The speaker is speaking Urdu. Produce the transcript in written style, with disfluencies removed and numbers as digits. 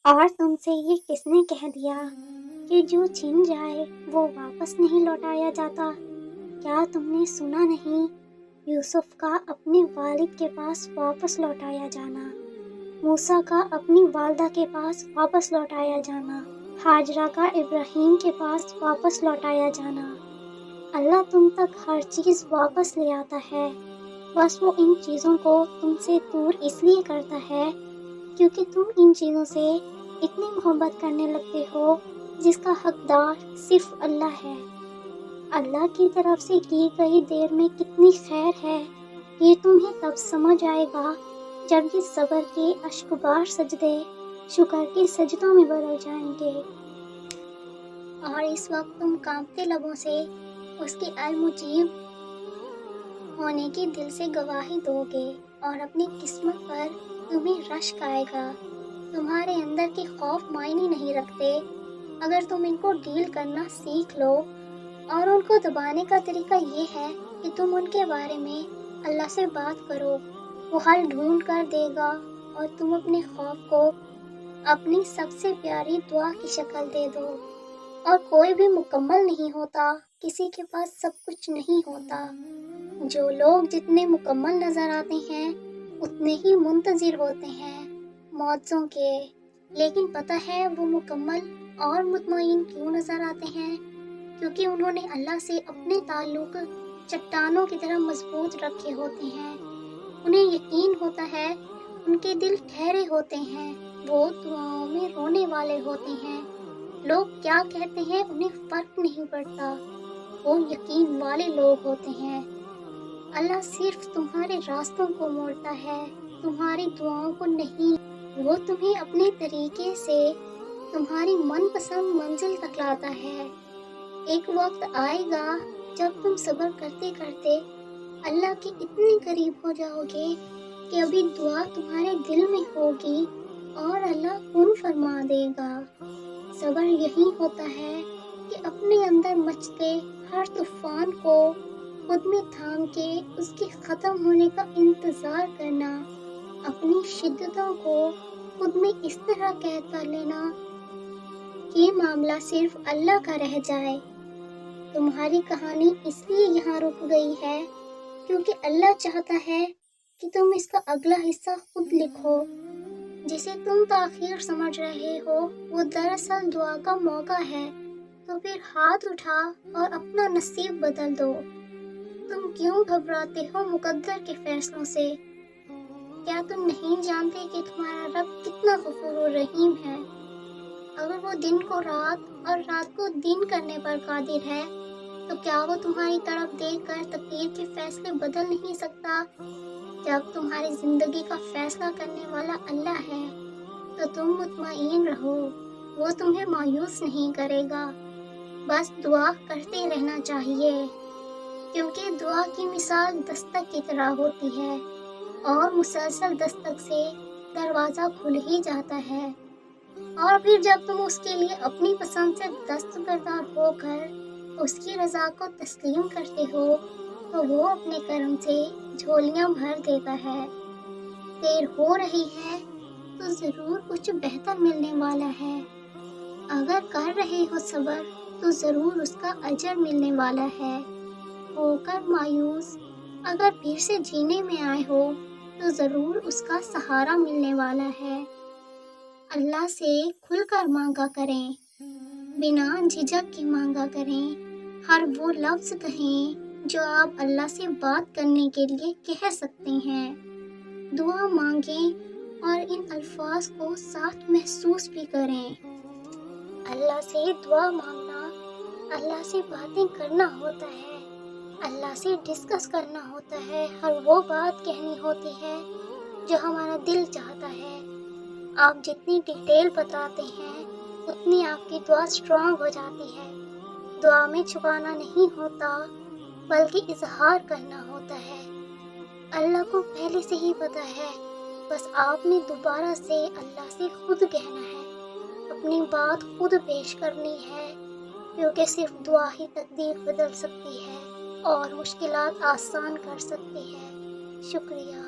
اور تم سے یہ کس نے کہہ دیا کہ جو چھن جائے وہ واپس نہیں لوٹایا جاتا؟ کیا تم نے سنا نہیں یوسف کا اپنے والد کے پاس واپس لوٹایا جانا، موسیٰ کا اپنی والدہ کے پاس واپس لوٹایا جانا، ہاجرہ کا ابراہیم کے پاس واپس لوٹایا جانا؟ اللہ تم تک ہر چیز واپس لے آتا ہے، بس وہ ان چیزوں کو تم سے دور اس لیے کرتا ہے کیونکہ تم ان چیزوں سے اتنی محبت کرنے لگتے ہو جس کا حقدار صرف اللہ ہے۔ اللہ کی طرف سے کی گئی دیر میں کتنی خیر ہے، یہ تمہیں تب سمجھ آئے گا جب یہ صبر کے اشکبار سجدے شکر کے سجدوں میں بدل جائیں گے، اور اس وقت تم کانپتے لبوں سے اس کے المجیب ہونے کی دل سے گواہی دو گے، اور اپنی قسمت پر تمہیں رشک آئے گا۔ تمہارے اندر کے خوف معنی نہیں رکھتے اگر تم ان کو ڈیل کرنا سیکھ لو، اور ان کو دبانے کا طریقہ یہ ہے کہ تم ان کے بارے میں اللہ سے بات کرو، وہ حل ڈھونڈ کر دے گا، اور تم اپنے خوف کو اپنی سب سے پیاری دعا کی شکل دے دو۔ اور کوئی بھی مکمل نہیں ہوتا، کسی کے پاس سب کچھ نہیں ہوتا۔ جو لوگ جتنے مکمل نظر آتے ہیں اتنے ہی منتظر ہوتے ہیں معجزوں کے، لیکن پتہ ہے وہ مکمل اور مطمئن کیوں نظر آتے ہیں؟ کیونکہ انہوں نے اللہ سے اپنے تعلق چٹانوں کی طرح مضبوط رکھے ہوتے ہیں، انہیں یقین ہوتا ہے، ان کے دل ٹھہرے ہوتے ہیں، وہ دعاؤں میں رونے والے ہوتے ہیں، لوگ کیا کہتے ہیں انہیں فرق نہیں پڑتا، وہ یقین والے لوگ ہوتے ہیں۔ اللہ صرف تمہارے راستوں کو موڑتا ہے، تمہاری دعاؤں کو نہیں۔ وہ تمہیں اپنے طریقے سے تمہاری من پسند منزل تک لاتا ہے۔ ایک وقت آئے گا جب تم صبر کرتے کرتے اللہ کے اتنے قریب ہو جاؤ گے کہ ابھی دعا تمہارے دل میں ہوگی اور اللہ کن فرما دے گا۔ صبر یہی ہوتا ہے کہ اپنے اندر مچتے ہر طوفان کو خود میں تھام کے اس کے ختم ہونے کا انتظار کرنا، اپنی شدتوں کو خود میں اس طرح قید کر لینا کہ معاملہ صرف اللہ کا رہ جائے۔ تمہاری کہانی اس لیے یہاں رک گئی ہے کیونکہ اللہ چاہتا ہے کہ تم اس کا اگلا حصہ خود لکھو۔ جسے تم تاخیر سمجھ رہے ہو وہ دراصل دعا کا موقع ہے، تو پھر ہاتھ اٹھا اور اپنا نصیب بدل دو۔ تم کیوں گھبراتے ہو مقدر کے فیصلوں سے؟ کیا تم نہیں جانتے کہ تمہارا رب کتنا غفور و رحیم ہے؟ اگر وہ دن کو رات اور رات کو دن کرنے پر قادر ہے تو کیا وہ تمہاری طرف دیکھ کر تقدیر کے فیصلے بدل نہیں سکتا؟ جب تمہاری زندگی کا فیصلہ کرنے والا اللہ ہے تو تم مطمئن رہو، وہ تمہیں مایوس نہیں کرے گا۔ بس دعا کرتے رہنا چاہیے، کیونکہ دعا کی مثال دستک کی طرح ہوتی ہے، اور مسلسل دستک سے دروازہ کھل ہی جاتا ہے، اور پھر جب تم اس کے لیے اپنی پسند سے دستبردار ہو کر اس کی رضا کو تسلیم کرتے ہو تو وہ اپنے کرم سے جھولیاں بھر دیتا ہے۔ دیر ہو رہی ہے تو ضرور کچھ بہتر ملنے والا ہے، اگر کر رہے ہو صبر تو ضرور اس کا اجر ملنے والا ہے۔ ہو کر مایوس اگر پھر سے جینے میں آئے ہو تو ضرور اس کا سہارا ملنے والا ہے۔ اللہ سے کھل کر مانگا کریں، بنا جھجک کے مانگا کریں، ہر وہ لفظ کہیں جو آپ اللہ سے بات کرنے کے لیے کہہ سکتے ہیں۔ دعا مانگیں اور ان الفاظ کو ساتھ محسوس بھی کریں۔ اللہ سے دعا مانگنا اللہ سے باتیں کرنا ہوتا ہے، اللہ سے ڈسکس کرنا ہوتا ہے، ہر وہ بات کہنی ہوتی ہے جو ہمارا دل چاہتا ہے۔ آپ جتنی ڈیٹیل بتاتے ہیں اتنی آپ کی دعا اسٹرانگ ہو جاتی ہے۔ دعا میں چھپانا نہیں ہوتا بلکہ اظہار کرنا ہوتا ہے۔ اللہ کو پہلے سے ہی پتہ ہے، بس آپ نے دوبارہ سے اللہ سے خود کہنا ہے، اپنی بات خود پیش کرنی ہے، کیونکہ صرف دعا ہی تقدیر بدل سکتی ہے اور مشکلات آسان کر سکتی ہے۔ شکریہ۔